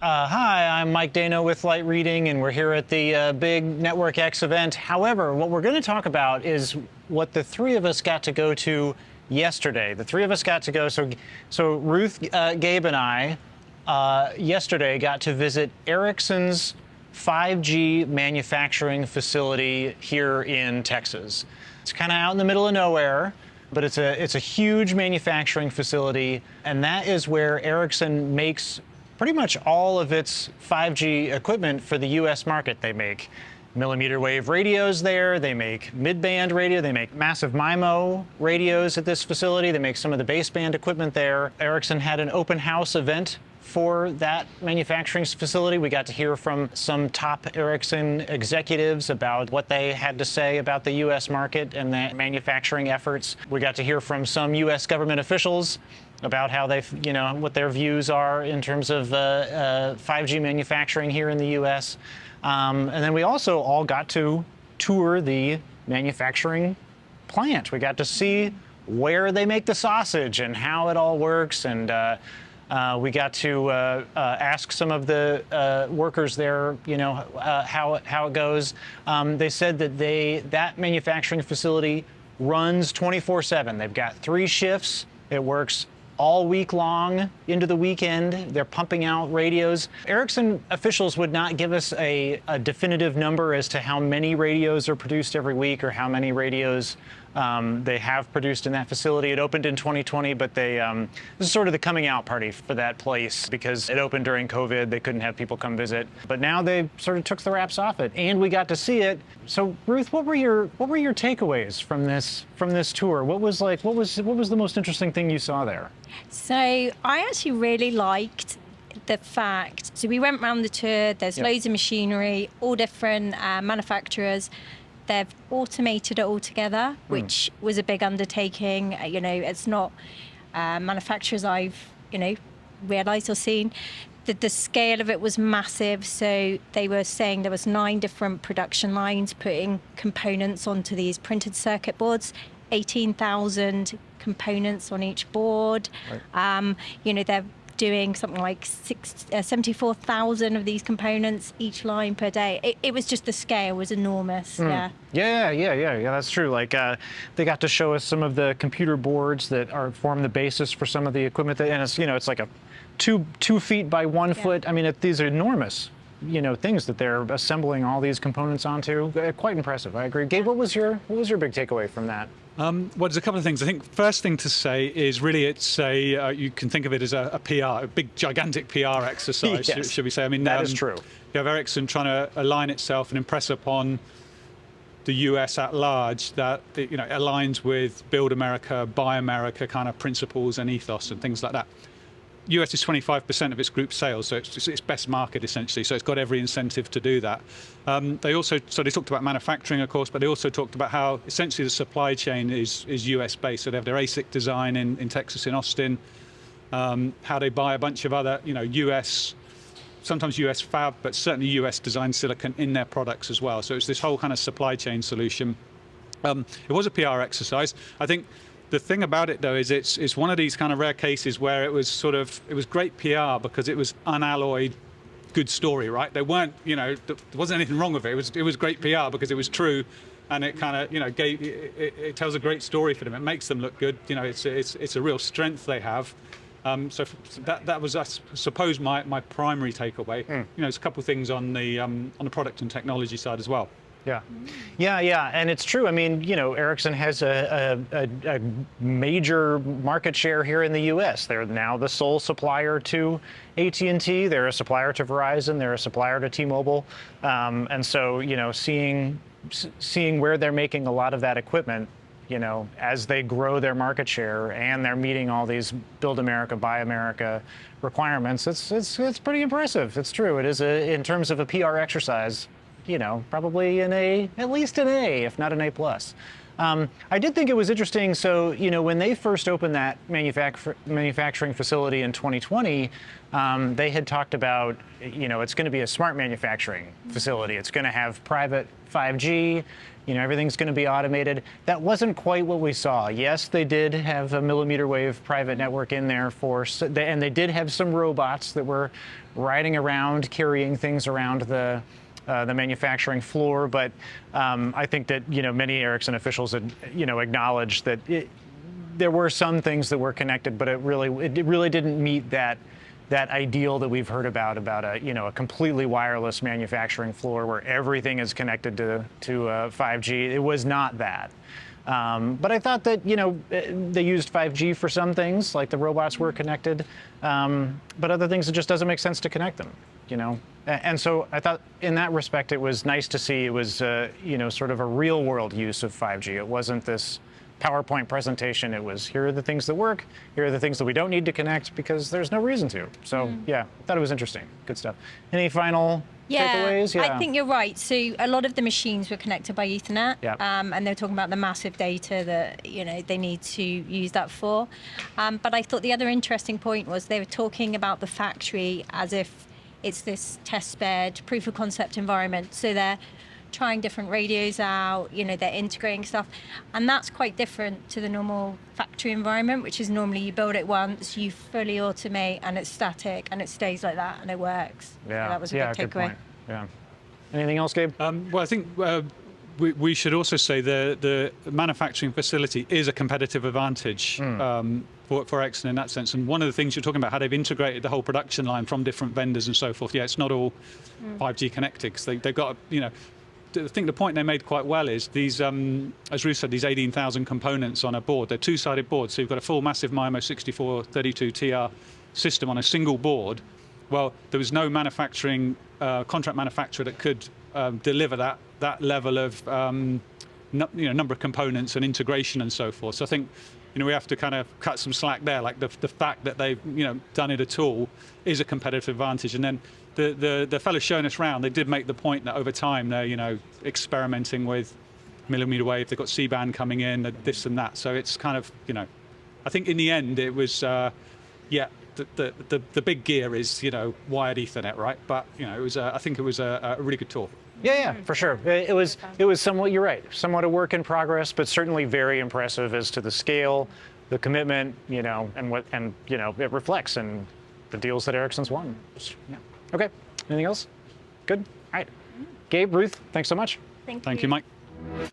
Hi, I'm Mike Dano with Light Reading, and we're here at the big Network X event. However, what we're going to talk about is what the three of us got to go to yesterday. The three of us got to go. So Ruth, Gabe, and I yesterday got to visit Ericsson's 5G manufacturing facility here in Texas. It's kind of out in the middle of nowhere, but it's a huge manufacturing facility, and that is where Ericsson makes pretty much all of its 5G equipment for the U.S. market. They make millimeter wave radios there, they make mid-band radio, they make massive MIMO radios at this facility, they make some of the baseband equipment there. Ericsson had an open house event for that manufacturing facility. We got to hear from some top Ericsson executives about what they had to say about the U.S. market and the manufacturing efforts. We got to hear from some U.S. government officials about how what their views are in terms of 5G manufacturing here in the U.S. And then we also all got to tour the manufacturing plant. We got to see where they make the sausage and how it all works, and we got to ask some of the workers there, how it goes. They said that that manufacturing facility runs 24/7. They've got 3 shifts. It works all week long into the weekend. They're pumping out radios. Ericsson officials would not give us a definitive number as to how many radios are produced every week or how many radios they have produced in that facility. It opened in 2020, but this is sort of the coming out party for that place because it opened during COVID. They couldn't have people come visit, but now they sort of took the wraps off it, and we got to see it. So, Ruth, what were your takeaways from this tour? What was the most interesting thing you saw there? So I actually really liked the fact. So we went around the tour. There's loads of machinery, all different manufacturers. They've automated it all together, which was a big undertaking. It's not manufacturers I've, realised or seen. The scale of it was massive. So they were saying there was 9 different production lines putting components onto these printed circuit boards, 18,000 components on each board. Right. They're doing something like 74,000 of these components each line per day. It was just, the scale was enormous. Yeah, that's true. They got to show us some of the computer boards that form the basis for some of the equipment and it's like a 2 feet by 1 foot. I mean, these are enormous things that they're assembling all these components onto. Quite impressive. I agree. Gabe, what was your big takeaway from that? Well, there's a couple of things. I think first thing to say is really it's you can think of it as a PR, a big, gigantic PR exercise, yes. should we say. I mean, that is true. You have Ericsson trying to align itself and impress upon the US at large that it aligns with Build America, Buy America kind of principles and ethos and things like that. US is 25% of its group sales, so it's its best market essentially. So it's got every incentive to do that. They talked about manufacturing, of course, but they also talked about how essentially the supply chain is US based. So they have their ASIC design in Texas, in Austin. How they buy a bunch of other, sometimes US fab, but certainly US designed silicon in their products as well. So it's this whole kind of supply chain solution. It was a PR exercise. I think the thing about it, though, is it's one of these kind of rare cases where it was great PR because it was unalloyed good story, right? There wasn't anything wrong with it. It was great PR because it was true, and it kind of it tells a great story for them. It makes them look good. It's a real strength they have. So that was, I suppose, my primary takeaway. There's a couple of things on the product and technology side as well. Yeah, and it's true. I mean, Ericsson has a major market share here in the U.S. They're now the sole supplier to AT&T. They're a supplier to Verizon. They're a supplier to T-Mobile. And so, seeing where they're making a lot of that equipment, as they grow their market share and they're meeting all these Build America, Buy America requirements, it's pretty impressive. It's true. It is in terms of a PR exercise. Probably at least an A, if not an A+. I did think it was interesting. So, when they first opened that manufacturing facility in 2020, they had talked about, it's going to be a smart manufacturing facility. It's going to have private 5G. Everything's going to be automated. That wasn't quite what we saw. Yes, they did have a millimeter wave private network in there and they did have some robots that were riding around, carrying things around the manufacturing floor. But I think that many Ericsson officials had acknowledged that there were some things that were connected, but it really didn't meet that ideal that we've heard about a completely wireless manufacturing floor where everything is connected to 5G. It was not that. But I thought that they used 5G for some things, like the robots were connected, but other things it just doesn't make sense to connect them. And so I thought in that respect it was nice to see it was sort of a real world use of 5G. It wasn't this PowerPoint presentation. It was, here are the things that work, here are the things that we don't need to connect because there's no reason to. So yeah, I thought it was interesting. Good stuff. Any final takeaways? I think you're right. So a lot of the machines were connected by Ethernet, Yeah. And they're talking about the massive data that they need to use that for. But I thought the other interesting point was they were talking about the factory as if it's this test bed, proof of concept environment. So they're trying different radios out, they're integrating stuff. And that's quite different to the normal factory environment, which is normally you build it once, you fully automate, and it's static, and it stays like that, and it works. Yeah, So that was a yeah, good takeaway. point. Yeah. Anything else, Gabe? Well, I think we should also say the manufacturing facility is a competitive advantage for Ericsson in that sense. And one of the things you're talking about, how they've integrated the whole production line from different vendors and so forth. Yeah, it's not all 5G connected because they've got, I think the point they made quite well is these, as Ruth said, these 18,000 components on a board. They're two-sided boards, so you've got a full massive MIMO 6432 TR system on a single board. Well, there was no manufacturing contract manufacturer that could deliver that level of number of components and integration and so forth. So I think we have to kind of cut some slack there. Like the fact that they've done it at all is a competitive advantage. And then the fellows showing us around, they did make the point that over time they're experimenting with millimeter wave. They've got C-band coming in, this and that. So it's kind of I think in the end it was the big gear is wired Ethernet, right? But it was I think it was a really good tour. Yeah, for sure. It was somewhat, you're right, somewhat a work in progress, but certainly very impressive as to the scale, the commitment, and it reflects in the deals that Ericsson's won. Yeah. Okay. Anything else? Good. All right. Gabe, Ruth, thanks so much. Thank Thank you. you, Mike.